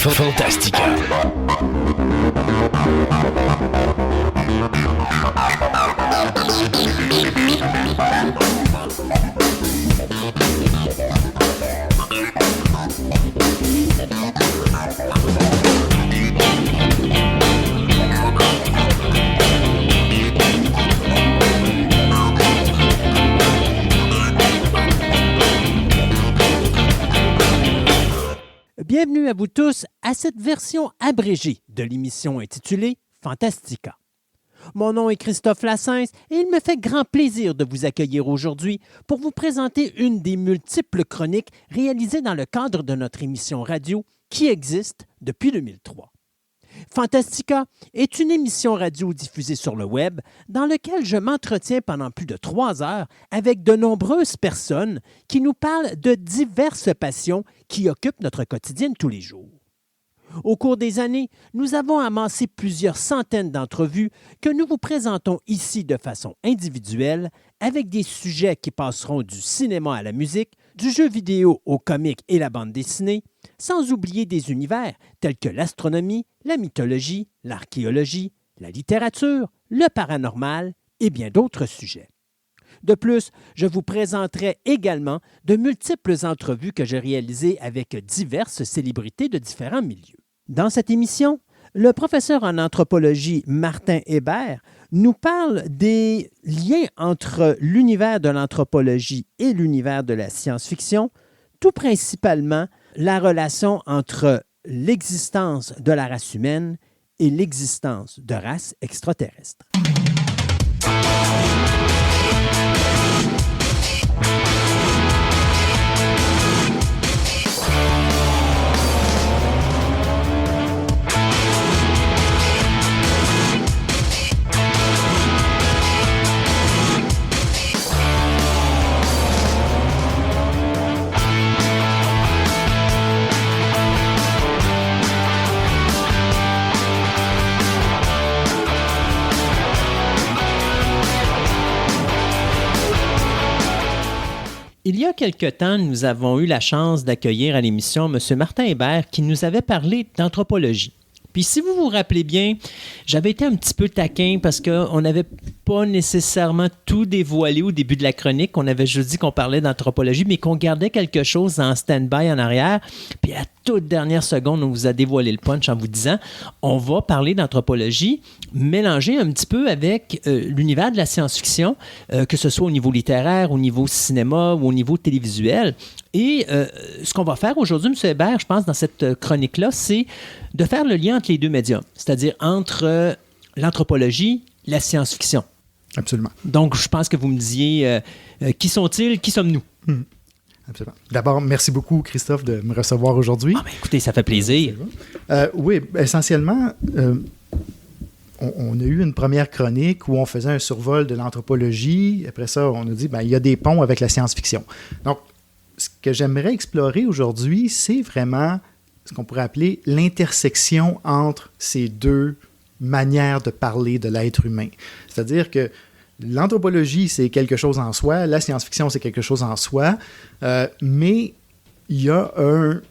Fantastica. Bienvenue à vous tous à cette version abrégée de l'émission intitulée Fantastica. Mon nom est Christophe Lassens et il me fait grand plaisir de vous accueillir aujourd'hui pour vous présenter une des multiples chroniques réalisées dans le cadre de notre émission radio qui existe depuis 2003. Fantastica est une émission radio diffusée sur le web dans laquelle je m'entretiens pendant plus de 3 heures avec de nombreuses personnes qui nous parlent de diverses passions qui occupent notre quotidien de tous les jours. Au cours des années, nous avons amassé plusieurs centaines d'entrevues que nous vous présentons ici de façon individuelle avec des sujets qui passeront du cinéma à la musique, du jeu vidéo au comique et la bande dessinée, sans oublier des univers tels que l'astronomie, la mythologie, l'archéologie, la littérature, le paranormal et bien d'autres sujets. De plus, je vous présenterai également de multiples entrevues que j'ai réalisées avec diverses célébrités de différents milieux. Dans cette émission, le professeur en anthropologie Martin Hébert nous parle des liens entre l'univers de l'anthropologie et l'univers de la science-fiction, tout principalement la relation entre l'existence de la race humaine et l'existence de races extraterrestres. Il y a quelque temps, nous avons eu la chance d'accueillir à l'émission M. Martin Hébert qui nous avait parlé d'anthropologie. Puis si vous vous rappelez bien, j'avais été un petit peu taquin parce qu'on n'avait pas nécessairement tout dévoilé au début de la chronique. On avait juste dit qu'on parlait d'anthropologie, mais qu'on gardait quelque chose en stand-by en arrière. Puis à toute dernière seconde, on vous a dévoilé le punch en vous disant on va parler d'anthropologie mélangée un petit peu avec l'univers de la science-fiction, que ce soit au niveau littéraire, au niveau cinéma ou au niveau télévisuel. Et ce qu'on va faire aujourd'hui, M. Hébert, je pense, dans cette chronique-là, c'est de faire le lien entre les deux médias, c'est-à-dire entre l'anthropologie et la science-fiction. Absolument. Donc, je pense que vous me disiez qui sont-ils, qui sommes-nous? Absolument. D'abord, merci beaucoup, Christophe, de me recevoir aujourd'hui. Ah ben, écoutez, ça fait plaisir. Oui, essentiellement, on a eu une première chronique où on faisait un survol de l'anthropologie. Après ça, on a dit, il y a des ponts avec la science-fiction. Donc, ce que j'aimerais explorer aujourd'hui, c'est vraiment ce qu'on pourrait appeler l'intersection entre ces deux manières de parler de l'être humain. C'est-à-dire que l'anthropologie, c'est quelque chose en soi, la science-fiction, c'est quelque chose en soi, mais il y a un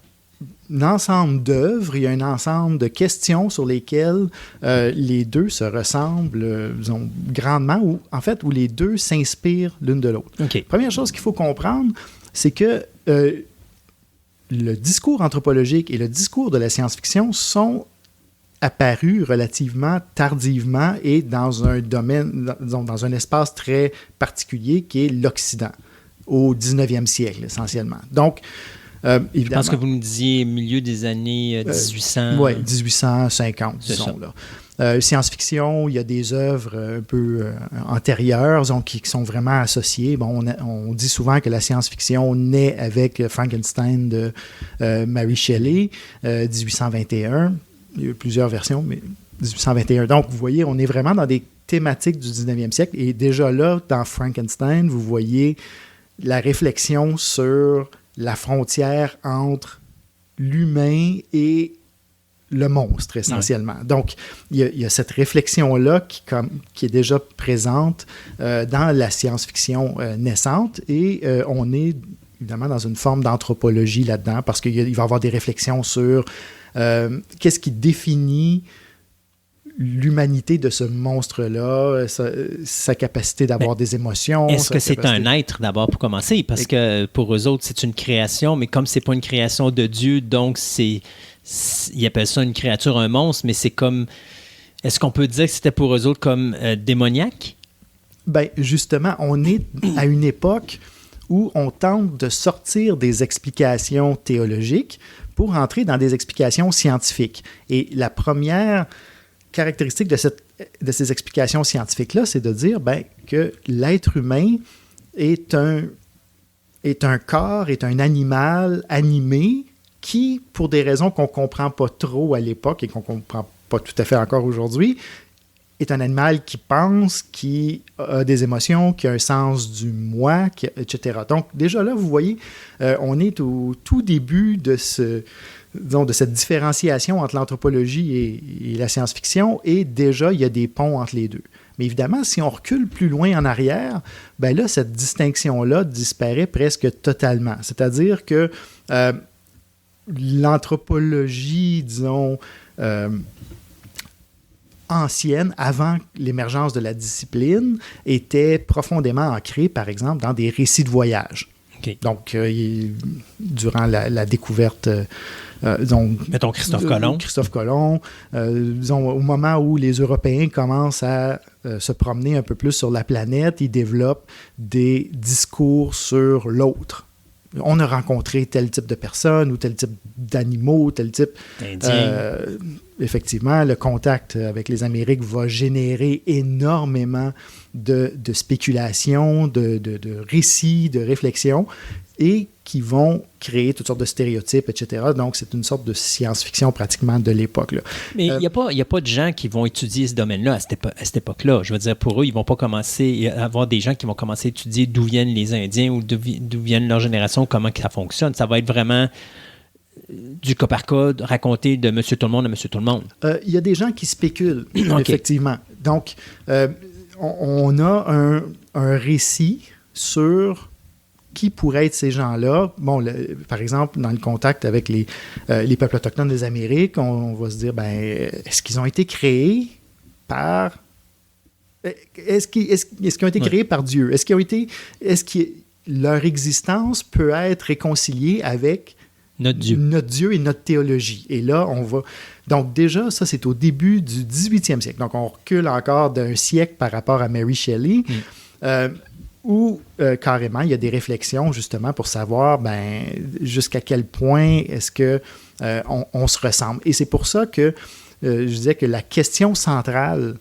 ensemble d'œuvres, il y a un ensemble de questions sur lesquelles les deux se ressemblent, disons, grandement, ou en fait, où les deux s'inspirent l'une de l'autre. Okay. Première chose qu'il faut comprendre, c'est que le discours anthropologique et le discours de la science-fiction sont apparus relativement tardivement et dans un domaine, dans un espace très particulier qui est l'Occident, au 19e siècle essentiellement. Donc, évidemment, je pense que vous nous disiez milieu des années 1800. Oui, 1850, disons. Là. Science-fiction, il y a des œuvres un peu antérieures qui sont vraiment associées. Bon, on dit souvent que la science-fiction naît avec Frankenstein de Mary Shelley, 1821. Il y a eu plusieurs versions, mais 1821. Donc, vous voyez, on est vraiment dans des thématiques du 19e siècle. Et déjà là, dans Frankenstein, vous voyez la réflexion sur la frontière entre l'humain et le monstre, essentiellement. Ouais. Donc, il y a cette réflexion-là qui est déjà présente dans la science-fiction naissante et on est évidemment dans une forme d'anthropologie là-dedans, parce qu'il va y avoir des réflexions sur qu'est-ce qui définit l'humanité de ce monstre-là, sa capacité d'avoir des émotions. Est-ce que c'est un être, d'abord, pour commencer? Parce que pour eux autres, c'est une création, mais comme c'est pas une création de Dieu, donc ils appellent ça une créature, un monstre, mais c'est comme... Est-ce qu'on peut dire que c'était pour eux autres comme démoniaque? Bien, justement, on est à une époque où on tente de sortir des explications théologiques pour entrer dans des explications scientifiques. Et la première caractéristique de ces explications scientifiques-là, c'est de dire que l'être humain est un corps, est un animal animé qui, pour des raisons qu'on ne comprend pas trop à l'époque et qu'on ne comprend pas tout à fait encore aujourd'hui, est un animal qui pense, qui a des émotions, qui a un sens du moi, etc. Donc, déjà là, vous voyez, on est au tout début de cette différenciation entre l'anthropologie et la science-fiction, et déjà, il y a des ponts entre les deux. Mais évidemment, si on recule plus loin en arrière, ben là, cette distinction-là disparaît presque totalement. C'est-à-dire que l'anthropologie, disons, ancienne, avant l'émergence de la discipline, était profondément ancrée, par exemple, dans des récits de voyage. Okay. Donc, durant la découverte... mettons Christophe Colomb. Christophe Colomb. Disons, au moment où les Européens commencent à se promener un peu plus sur la planète, ils développent des discours sur l'autre. On a rencontré tel type de personnes ou tel type d'animaux, tel type... Effectivement, le contact avec les Amériques va générer énormément de spéculations, de récits, de réflexions, et qui vont créer toutes sortes de stéréotypes, etc. Donc, c'est une sorte de science-fiction pratiquement de l'époque, là. Mais il n'y a pas de gens qui vont étudier ce domaine-là à cette époque-là. Je veux dire, pour eux, ils ne vont pas commencer à avoir des gens qui vont commencer à étudier d'où viennent les Indiens ou d'où viennent leur génération, comment ça fonctionne. Ça va être vraiment du cas par cas, raconté de Monsieur Tout-le-Monde à Monsieur Tout-le-Monde. Il y a des gens qui spéculent, Okay. effectivement. Donc, on a un récit sur qui pourraient être ces gens-là. Bon, par exemple, dans le contact avec les peuples autochtones des Amériques, on va se dire, est-ce qu'ils ont été créés par... Est-ce qu'ils ont été créés par Dieu? Est-ce que leur existence peut être réconciliée avec notre Dieu et notre théologie? Et là, on va... Donc déjà, ça, c'est au début du 18e siècle. Donc, on recule encore d'un siècle par rapport à Mary Shelley. Où carrément, il y a des réflexions justement pour savoir jusqu'à quel point est-ce qu'on se ressemble. Et c'est pour ça que je disais que la question centrale,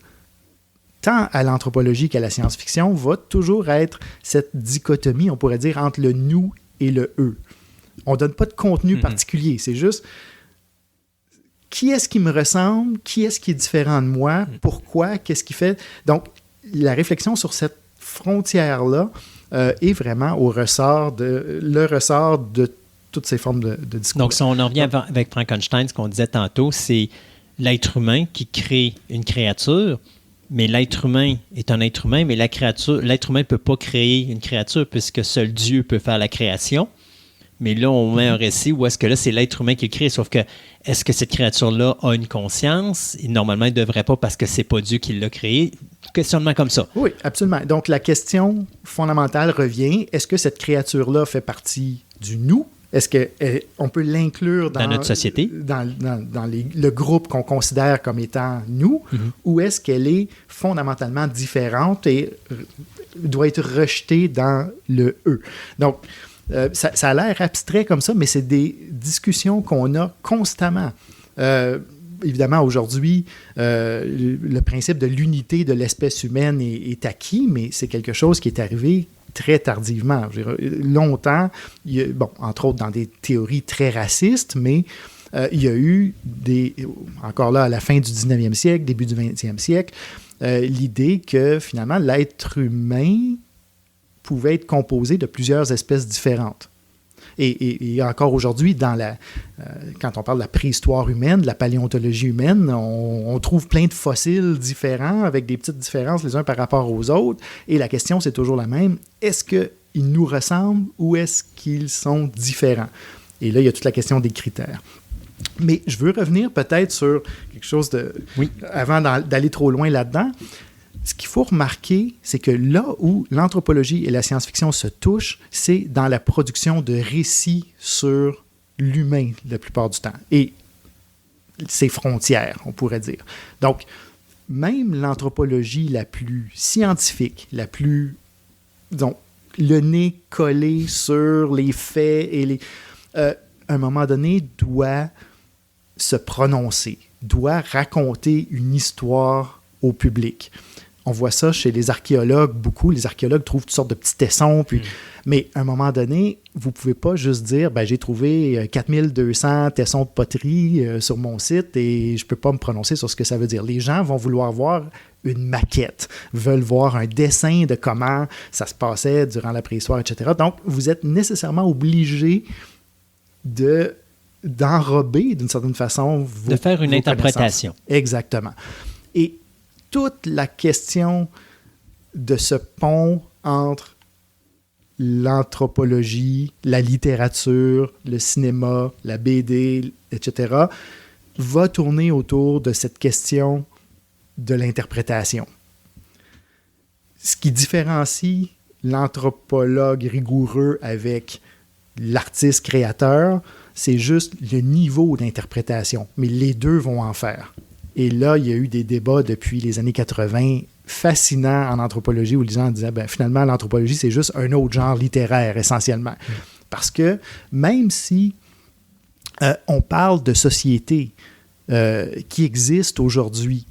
tant à l'anthropologie qu'à la science-fiction, va toujours être cette dichotomie, on pourrait dire, entre le nous et le eux. On ne donne pas de contenu particulier, c'est juste qui est-ce qui me ressemble, qui est-ce qui est différent de moi, pourquoi, qu'est-ce qui fait. Donc, la réflexion sur cette frontière-là est vraiment le ressort de toutes ces formes de discours. Donc, si on en revient avec Frankenstein, ce qu'on disait tantôt, c'est l'être humain qui crée une créature, mais l'être humain est un être humain, mais l'être humain ne peut pas créer une créature puisque seul Dieu peut faire la création. Mais là, on met un récit où est-ce que là, c'est l'être humain qui le crée. Sauf que, est-ce que cette créature-là a une conscience? Et normalement, elle ne devrait pas parce que c'est pas Dieu qui l'a créé. Questionnement comme ça. Oui, absolument. Donc, la question fondamentale revient, est-ce que cette créature-là fait partie du nous? Est-ce qu'on peut l'inclure dans notre société? Dans le groupe qu'on considère comme étant nous? Ou est-ce qu'elle est fondamentalement différente et doit être rejetée dans le « eux ». Donc, ça a l'air abstrait comme ça, mais c'est des discussions qu'on a constamment. Évidemment, aujourd'hui, le principe de l'unité de l'espèce humaine est acquis, mais c'est quelque chose qui est arrivé très tardivement. Je veux dire, longtemps, entre autres dans des théories très racistes, mais il y a eu encore là, à la fin du 19e siècle, début du 20e siècle, l'idée que finalement, l'être humain pouvait être composé de plusieurs espèces différentes. Et encore aujourd'hui, quand on parle de la préhistoire humaine, de la paléontologie humaine, on trouve plein de fossiles différents avec des petites différences les uns par rapport aux autres. Et la question, c'est toujours la même. Est-ce que qu'ils nous ressemblent ou est-ce qu'ils sont différents? Et là, il y a toute la question des critères. Mais je veux revenir peut-être sur quelque chose de... Oui. Avant d'aller trop loin là-dedans. Ce qu'il faut remarquer, c'est que là où l'anthropologie et la science-fiction se touchent, c'est dans la production de récits sur l'humain la plupart du temps. Et ses frontières, on pourrait dire. Donc, même l'anthropologie la plus scientifique, la plus, disons, le nez collé sur les faits et à un moment donné, doit se prononcer, doit raconter une histoire au public. On voit ça chez les archéologues beaucoup. Les archéologues trouvent toutes sortes de petits tessons. Mais à un moment donné, vous ne pouvez pas juste dire j'ai trouvé 4200 tessons de poterie sur mon site et je ne peux pas me prononcer sur ce que ça veut dire. Les gens vont vouloir voir une maquette, veulent voir un dessin de comment ça se passait durant la préhistoire, etc. Donc, vous êtes nécessairement obligé d'enrober d'une certaine façon de faire une interprétation. Exactement. Et toute la question de ce pont entre l'anthropologie, la littérature, le cinéma, la BD, etc., va tourner autour de cette question de l'interprétation. Ce qui différencie l'anthropologue rigoureux avec l'artiste créateur, c'est juste le niveau d'interprétation. Mais les deux vont en faire. Et là, il y a eu des débats depuis les années 80 fascinants en anthropologie où les gens disaient finalement, l'anthropologie, c'est juste un autre genre littéraire essentiellement. Parce que même si on parle de sociétés qui existent aujourd'hui,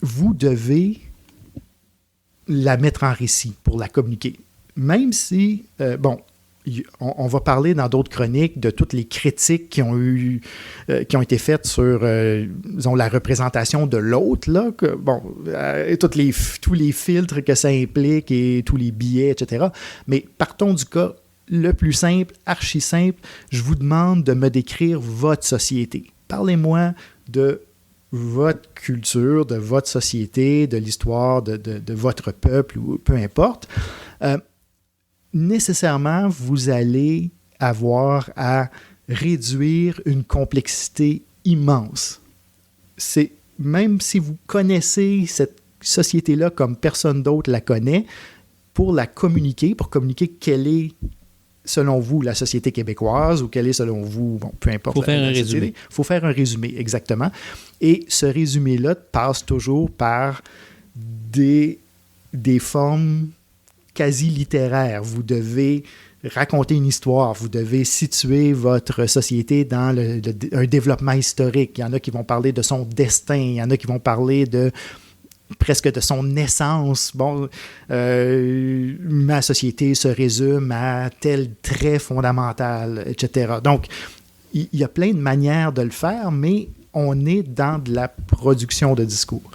vous devez la mettre en récit pour la communiquer. Même si, on va parler dans d'autres chroniques de toutes les critiques qui ont été faites sur disons, la représentation de l'autre, là, tous les filtres que ça implique et tous les biais, etc. Mais partons du cas le plus simple, archi simple, je vous demande de me décrire votre société. Parlez-moi de votre culture, de votre société, de l'histoire de votre peuple, ou peu importe. Nécessairement, vous allez avoir à réduire une complexité immense. C'est, même si vous connaissez cette société-là comme personne d'autre la connaît, pour communiquer quelle est, selon vous, la société québécoise ou quelle est, selon vous, peu importe. Il faut faire un résumé. Il faut faire un résumé, exactement. Et ce résumé-là passe toujours par des formes quasi littéraire. Vous devez raconter une histoire, vous devez situer votre société dans un développement historique. Il y en a qui vont parler de son destin, il y en a qui vont parler presque de son naissance. Ma société se résume à tel trait fondamental, etc. Donc, il y a plein de manières de le faire, mais on est dans de la production de discours.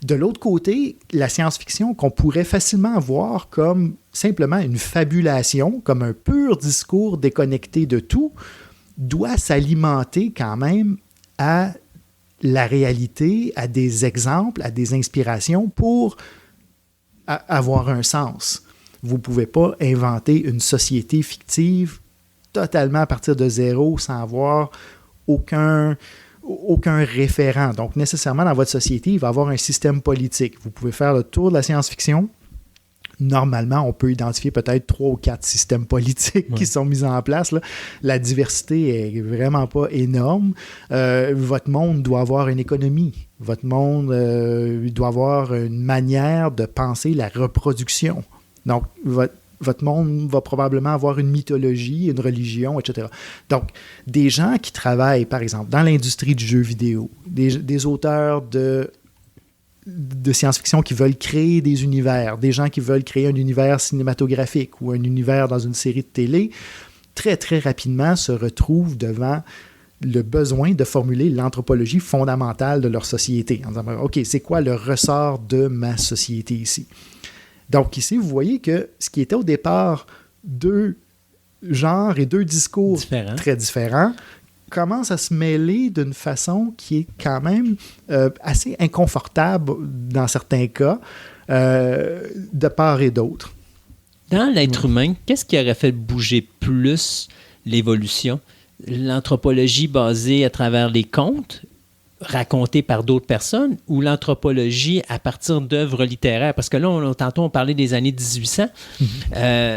De l'autre côté, la science-fiction qu'on pourrait facilement voir comme simplement une fabulation, comme un pur discours déconnecté de tout, doit s'alimenter quand même à la réalité, à des exemples, à des inspirations pour avoir un sens. Vous ne pouvez pas inventer une société fictive totalement à partir de zéro sans avoir aucun référent. Donc, nécessairement, dans votre société, il va y avoir un système politique. Vous pouvez faire le tour de la science-fiction. Normalement, on peut identifier peut-être 3 ou 4 systèmes politiques qui sont mis en place. Là. La diversité est vraiment pas énorme. Votre monde doit avoir une économie. Votre monde doit avoir une manière de penser la reproduction. Donc, votre monde va probablement avoir une mythologie, une religion, etc. Donc, des gens qui travaillent, par exemple, dans l'industrie du jeu vidéo, des auteurs de science-fiction qui veulent créer des univers, des gens qui veulent créer un univers cinématographique ou un univers dans une série de télé, très, très rapidement se retrouvent devant le besoin de formuler l'anthropologie fondamentale de leur société. En disant, OK, c'est quoi le ressort de ma société ici? Donc ici, vous voyez que ce qui était au départ 2 genres et 2 discours très différents commence à se mêler d'une façon qui est quand même assez inconfortable dans certains cas, de part et d'autre. Dans l'être humain, qu'est-ce qui aurait fait bouger plus l'évolution? L'anthropologie basée à travers les contes racontés par d'autres personnes ou l'anthropologie à partir d'œuvres littéraires? Parce que là, tantôt, on parlait des années 1800,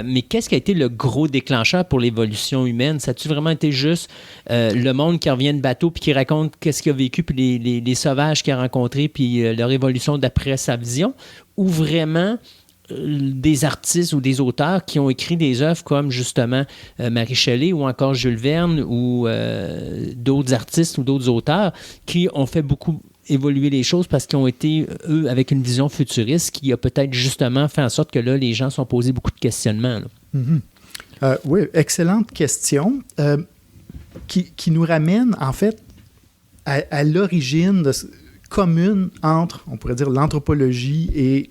mais qu'est-ce qui a été le gros déclencheur pour l'évolution humaine? Ça a-tu vraiment été juste le monde qui revient de bateau puis qui raconte qu'est-ce qu'il a vécu, puis les sauvages qu'il a rencontrés, puis leur évolution d'après sa vision? Ou vraiment des artistes ou des auteurs qui ont écrit des œuvres comme justement Marie Shelley ou encore Jules Verne ou d'autres artistes ou d'autres auteurs qui ont fait beaucoup évoluer les choses parce qu'ils ont été, eux, avec une vision futuriste qui a peut-être justement fait en sorte que là, les gens se sont posés beaucoup de questionnements. Oui, excellente question qui nous ramène en fait à l'origine commune entre, on pourrait dire, l'anthropologie et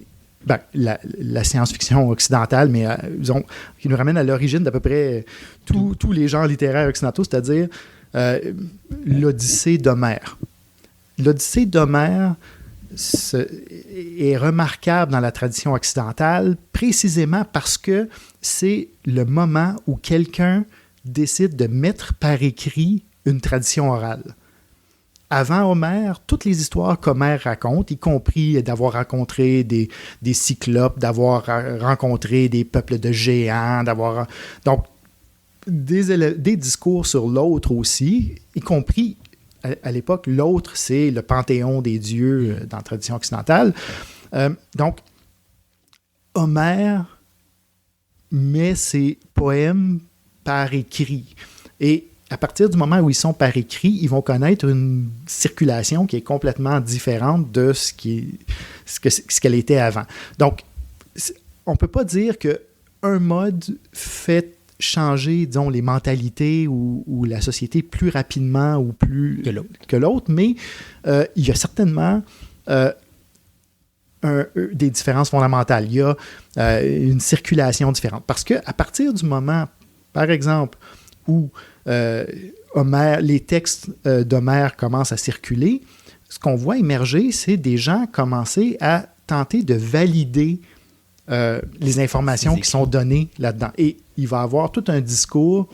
la science-fiction occidentale, mais disons, qui nous ramène à l'origine d'à peu près tous les genres littéraires occidentaux, c'est-à-dire l'Odyssée d'Homère. L'Odyssée d'Homère est remarquable dans la tradition occidentale précisément parce que c'est le moment où quelqu'un décide de mettre par écrit une tradition orale. Avant Homère, toutes les histoires qu'Homère raconte, y compris d'avoir rencontré des cyclopes, d'avoir rencontré des peuples de géants, donc des discours sur l'autre aussi, y compris à l'époque, l'autre, c'est le panthéon des dieux dans la tradition occidentale. Donc, Homère met ses poèmes par écrit. Et à partir du moment où ils sont par écrit, ils vont connaître une circulation qui est complètement différente de ce qu'elle était avant. Donc, on ne peut pas dire qu'un mode fait changer, disons, les mentalités ou la société plus rapidement ou plus que l'autre, mais il y a certainement des différences fondamentales. Il y a une circulation différente. Parce qu'à partir du moment, par exemple, où les textes d'Homère commencent à circuler, ce qu'on voit émerger, c'est des gens commencer à tenter de valider les informations qui sont données là-dedans. Et il va y avoir tout un discours,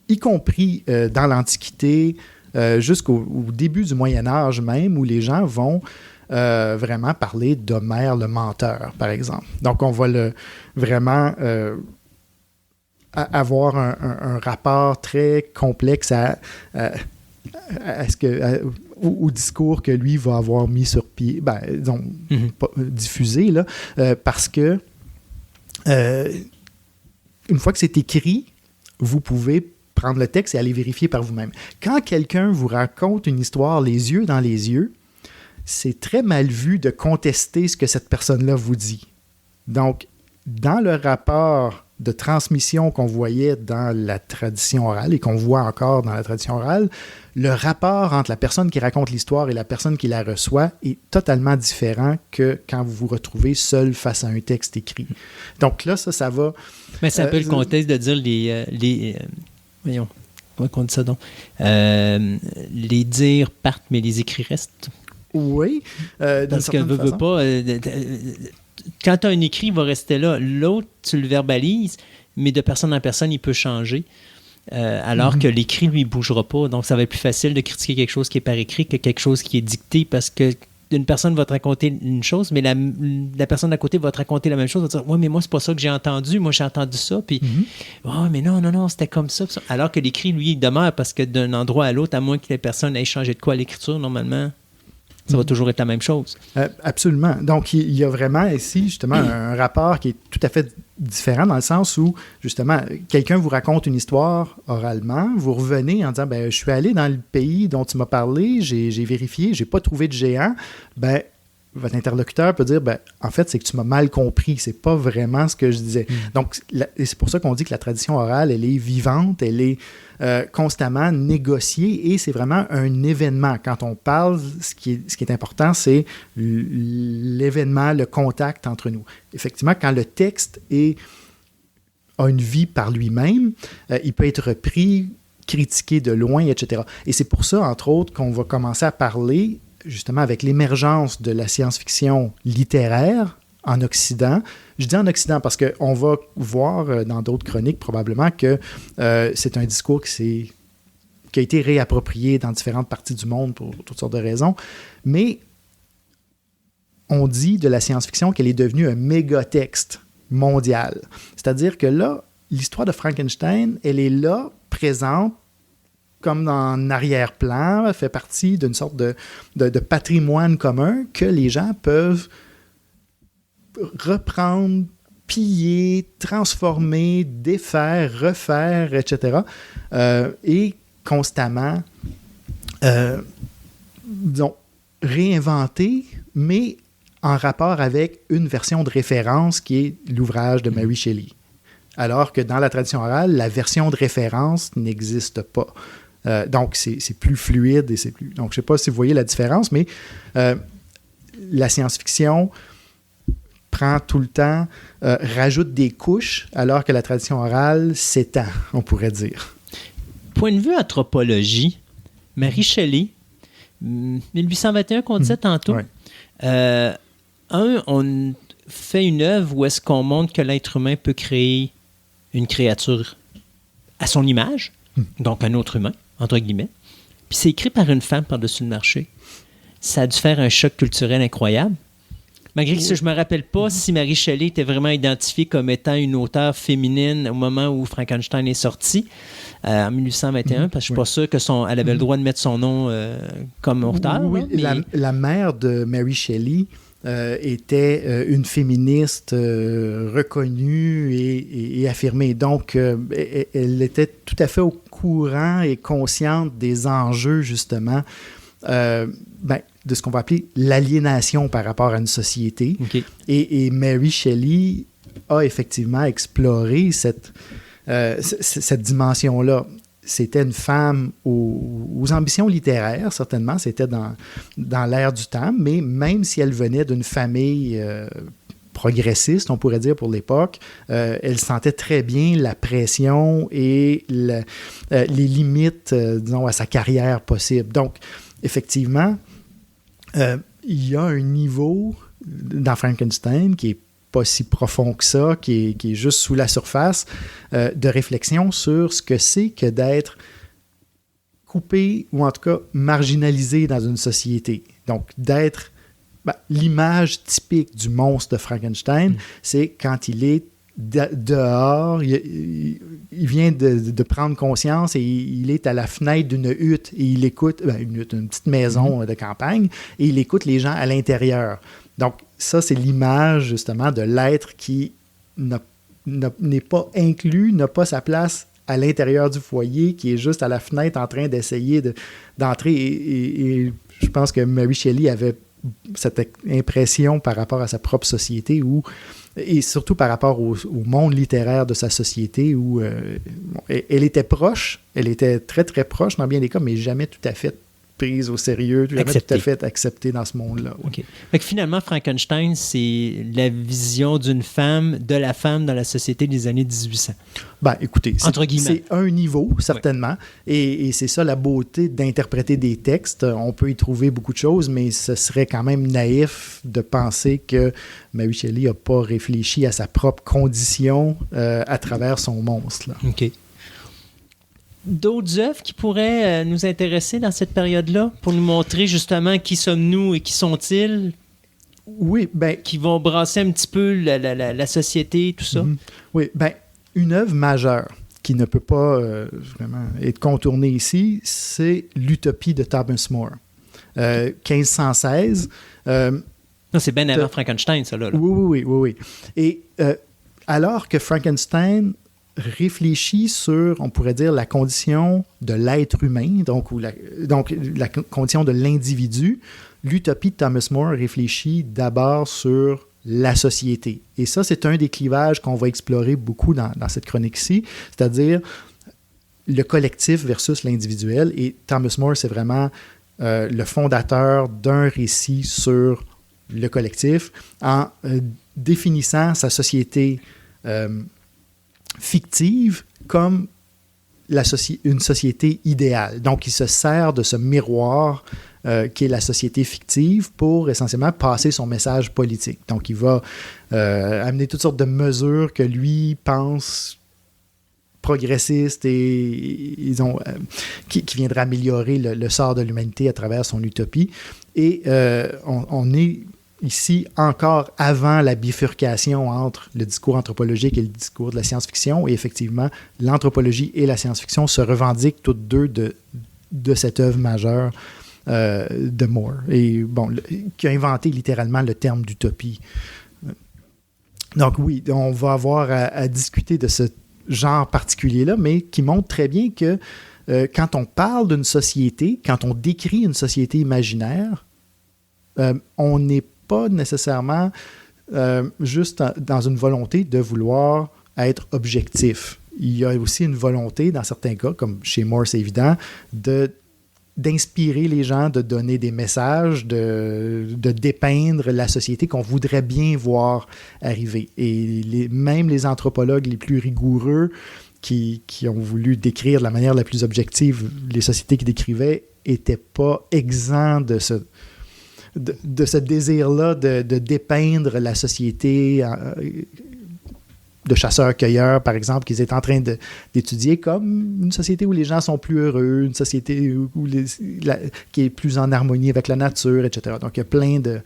y compris dans l'Antiquité, jusqu'au début du Moyen Âge même, où les gens vont vraiment parler d'Homère le menteur, par exemple. Donc, on va vraiment avoir un rapport très complexe au discours que lui va avoir mis sur pied, disons, diffusé, là, parce que une fois que c'est écrit, vous pouvez prendre le texte et aller vérifier par vous-même. Quand quelqu'un vous raconte une histoire les yeux dans les yeux, c'est très mal vu de contester ce que cette personne-là vous dit. Donc, dans le rapport de transmission qu'on voyait dans la tradition orale et qu'on voit encore dans la tradition orale, le rapport entre la personne qui raconte l'histoire et la personne qui la reçoit est totalement différent que quand vous vous retrouvez seul face à un texte écrit. Donc là, ça va... Mais c'est un peu le contexte de dire voyons, comment on dit ça donc? Les dires partent, mais les écrits restent. Oui. Parce que veut pas... quand tu as un écrit, il va rester là. L'autre, tu le verbalises, mais de personne en personne, il peut changer. Alors que l'écrit, lui, ne bougera pas. Donc, ça va être plus facile de critiquer quelque chose qui est par écrit que quelque chose qui est dicté parce que une personne va te raconter une chose, mais la personne d'à côté va te raconter la même chose, va te dire « Ouais, mais moi, c'est pas ça que j'ai entendu. Moi, j'ai entendu ça. » Puis « Oh, mais non, c'était comme ça. » Alors que l'écrit, lui, il demeure parce que d'un endroit à l'autre, à moins que les personnes aient changé de quoi à l'écriture, normalement, ça va toujours être la même chose. Absolument. Donc, il y a vraiment ici, justement, un rapport qui est tout à fait différent dans le sens où, justement, quelqu'un vous raconte une histoire oralement, vous revenez en disant, je suis allé dans le pays dont tu m'as parlé, j'ai vérifié, j'ai pas trouvé de géant. Votre interlocuteur peut dire, en fait, c'est que tu m'as mal compris, c'est pas vraiment ce que je disais. Donc, c'est pour ça qu'on dit que la tradition orale, elle est vivante, elle est constamment négociée et c'est vraiment un événement. Quand on parle, ce qui est important, c'est l'événement, le contact entre nous. Effectivement, quand le texte a une vie par lui-même, il peut être repris, critiqué de loin, etc. Et c'est pour ça, entre autres, qu'on va commencer à parler justement avec l'émergence de la science-fiction littéraire en Occident. Je dis en Occident parce qu'on va voir dans d'autres chroniques probablement que c'est un discours qui a été réapproprié dans différentes parties du monde pour toutes sortes de raisons. Mais on dit de la science-fiction qu'elle est devenue un mégatexte mondial. C'est-à-dire que là, l'histoire de Frankenstein, elle est là, présente, comme en arrière-plan, fait partie d'une sorte de patrimoine commun que les gens peuvent reprendre, piller, transformer, défaire, refaire, etc. Et constamment, disons, réinventer, mais en rapport avec une version de référence qui est l'ouvrage de Mary Shelley. Alors que dans la tradition orale, la version de référence n'existe pas. Donc, c'est plus fluide et c'est plus... Donc, je ne sais pas si vous voyez la différence, mais la science-fiction prend tout le temps, rajoute des couches, alors que la tradition orale s'étend, on pourrait dire. Point de vue anthropologie, Mary Shelley, 1821 qu'on disait tantôt, ouais. On fait une œuvre où est-ce qu'on montre que l'être humain peut créer une créature à son image, donc un autre humain, entre guillemets. Puis c'est écrit par une femme par-dessus le marché. Ça a dû faire un choc culturel incroyable. Malgré que je ne me rappelle pas si Mary Shelley était vraiment identifiée comme étant une auteure féminine au moment où Frankenstein est sorti, en 1821, parce que je ne suis pas sûr qu'elle avait le droit de mettre son nom comme auteur. Oui, mais... la mère de Mary Shelley était une féministe reconnue et affirmée. Donc, elle était tout à fait au courant et consciente des enjeux, justement, de ce qu'on va appeler l'aliénation par rapport à une société. Okay. Et Mary Shelley a effectivement exploré cette dimension-là. C'était une femme aux ambitions littéraires, certainement. C'était dans l'ère du temps, mais même si elle venait d'une famille progressiste, on pourrait dire, pour l'époque, elle sentait très bien la pression et les limites, disons, à sa carrière possible. Donc, effectivement, il y a un niveau dans Frankenstein qui est pas si profond que ça, qui est juste sous la surface, de réflexion sur ce que c'est que d'être coupé ou en tout cas marginalisé dans une société. Donc, d'être l'image typique du monstre de Frankenstein, c'est quand il est dehors, il vient de prendre conscience et il est à la fenêtre d'une hutte et il écoute, une petite maison de campagne, et il écoute les gens à l'intérieur. Donc, ça, c'est l'image, justement, de l'être qui n'est pas inclus, n'a pas sa place à l'intérieur du foyer, qui est juste à la fenêtre en train d'essayer d'entrer. Et je pense que Mary Shelley avait cette impression par rapport à sa propre société et surtout par rapport au monde littéraire de sa société où elle était proche, elle était très, très proche dans bien des cas, mais jamais tout à fait prise au sérieux, jamais tout à fait acceptée dans ce monde-là. Oui. Okay. Fait que finalement, Frankenstein, c'est la vision d'une femme, de la femme dans la société des années 1800. Écoutez, c'est un niveau, certainement, et c'est ça la beauté d'interpréter des textes. On peut y trouver beaucoup de choses, mais ce serait quand même naïf de penser que Mary Shelley n'a pas réfléchi à sa propre condition à travers son monstre. Là. OK. D'autres œuvres qui pourraient nous intéresser dans cette période-là pour nous montrer justement qui sommes-nous et qui sont-ils? Oui, qui vont brasser un petit peu la société, tout ça? Oui, une œuvre majeure qui ne peut pas vraiment être contournée ici, c'est l'Utopie de Thomas More. 1516. Non, c'est bien avant Frankenstein, ça, là. Oui. Et alors que Frankenstein réfléchit sur, on pourrait dire, la condition de l'être humain, donc la condition de l'individu, l'Utopie de Thomas More réfléchit d'abord sur la société. Et ça, c'est un des clivages qu'on va explorer beaucoup dans cette chronique-ci, c'est-à-dire le collectif versus l'individuel. Et Thomas More, c'est vraiment le fondateur d'un récit sur le collectif en définissant sa société fictive comme une société idéale. Donc, il se sert de ce miroir qui est la société fictive, pour essentiellement passer son message politique. Donc, il va amener toutes sortes de mesures que lui pense progressistes et qui viendraient améliorer le sort de l'humanité à travers son utopie. Et on est ici encore avant la bifurcation entre le discours anthropologique et le discours de la science-fiction. Et effectivement, l'anthropologie et la science-fiction se revendiquent toutes deux de cette œuvre majeure de Moore, et qui a inventé littéralement le terme d'utopie. Donc oui, on va avoir à discuter de ce genre particulier-là, mais qui montre très bien que quand on parle d'une société, quand on décrit une société imaginaire, on n'est pas nécessairement juste dans une volonté de vouloir être objectif. Il y a aussi une volonté, dans certains cas, comme chez Moore, c'est évident, d'inspirer les gens, de donner des messages, de dépeindre la société qu'on voudrait bien voir arriver. Et même les anthropologues les plus rigoureux qui ont voulu décrire de la manière la plus objective les sociétés qu'ils décrivaient n'étaient pas exempts de ce désir-là de dépeindre la société de chasseurs-cueilleurs, par exemple, qu'ils étaient en train d'étudier comme une société où les gens sont plus heureux, une société qui est plus en harmonie avec la nature, etc. Donc, il y a plein de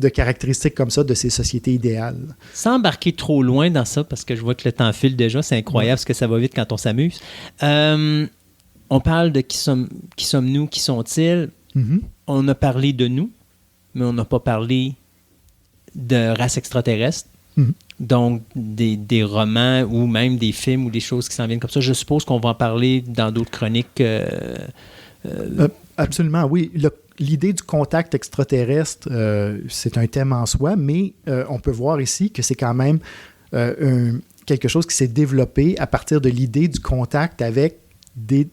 caractéristiques comme ça de ces sociétés idéales. Sans embarquer trop loin dans ça, parce que je vois que le temps file déjà, c'est incroyable ce que ça va vite quand on s'amuse. On parle de qui sommes-nous, qui sont-ils? Mm-hmm. On a parlé de nous, mais on n'a pas parlé de race extraterrestre. Mm-hmm. Donc, des romans ou même des films ou des choses qui s'en viennent comme ça. Je suppose qu'on va en parler dans d'autres chroniques. Absolument, oui. L'idée du contact extraterrestre, c'est un thème en soi, mais on peut voir ici que c'est quand même quelque chose qui s'est développé à partir de l'idée du contact avec des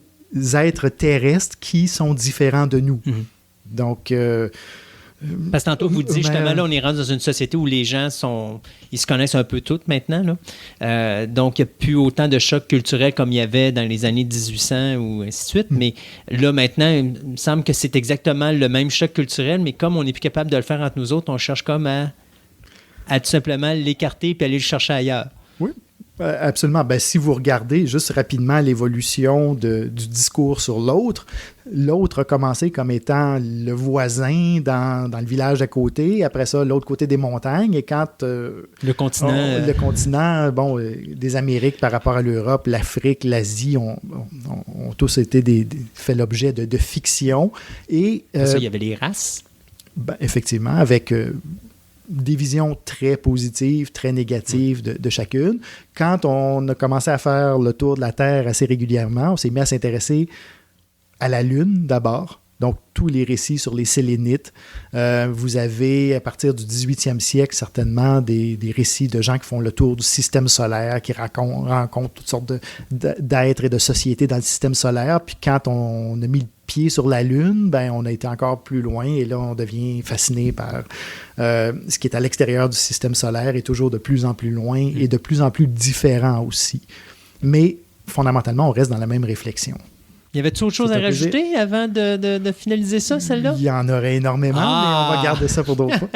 êtres terrestres qui sont différents de nous. Mm-hmm. Donc... parce que tantôt, vous dites justement, là, on est rendu dans une société où les gens ils se connaissent un peu tous maintenant. Là. Donc, il n'y a plus autant de chocs culturels comme il y avait dans les années 1800 ou ainsi de suite. Mais là, maintenant, il me semble que c'est exactement le même choc culturel, mais comme on n'est plus capable de le faire entre nous autres, on cherche comme à tout simplement l'écarter puis aller le chercher ailleurs. Oui. Absolument. Ben, si vous regardez juste rapidement l'évolution du discours sur l'autre a commencé comme étant le voisin dans le village à côté. Après ça, l'autre côté des montagnes. Et quand le continent, des Amériques par rapport à l'Europe, l'Afrique, l'Asie ont tous été fait l'objet de fiction. Et ça, il y avait les races. Ben, effectivement, avec... des visions très positives, très négatives de chacune. Quand on a commencé à faire le tour de la Terre assez régulièrement, on s'est mis à s'intéresser à la Lune d'abord. Donc, tous les récits sur les Sélénites. Vous avez, à partir du 18e siècle, certainement, des récits de gens qui font le tour du système solaire, qui rencontrent toutes sortes d'êtres et de sociétés dans le système solaire. Puis quand on a mis le pied sur la Lune, ben, on a été encore plus loin et là, on devient fasciné par ce qui est à l'extérieur du système solaire et toujours de plus en plus loin et de plus en plus différent aussi. Mais, fondamentalement, on reste dans la même réflexion. Y avait-tu autre chose à rajouter avant de finaliser ça, celle-là? Il y en aurait énormément, mais on va garder ça pour d'autres fois.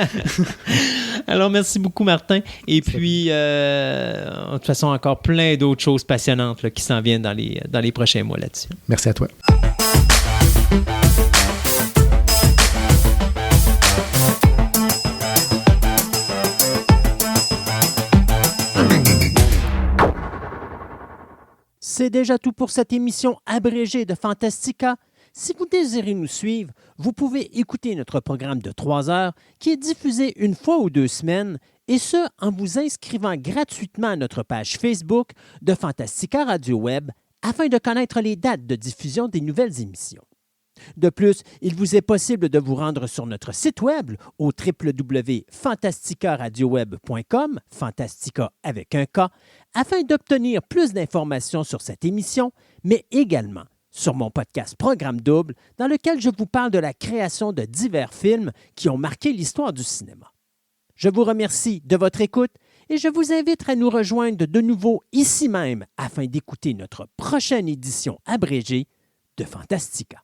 Alors, merci beaucoup, Martin. Et puis, de toute façon, encore plein d'autres choses passionnantes là, qui s'en viennent dans les prochains mois là-dessus. Merci à toi. C'est déjà tout pour cette émission abrégée de Fantastica. Si vous désirez nous suivre, vous pouvez écouter notre programme de 3 heures qui est diffusé une fois ou 2 semaines, et ce, en vous inscrivant gratuitement à notre page Facebook de Fantastica Radio Web afin de connaître les dates de diffusion des nouvelles émissions. De plus, il vous est possible de vous rendre sur notre site web au www.fantasticaradioweb.com, Fantastica avec un K, afin d'obtenir plus d'informations sur cette émission, mais également sur mon podcast Programme Double, dans lequel je vous parle de la création de divers films qui ont marqué l'histoire du cinéma. Je vous remercie de votre écoute et je vous invite à nous rejoindre de nouveau ici même afin d'écouter notre prochaine édition abrégée de Fantastica.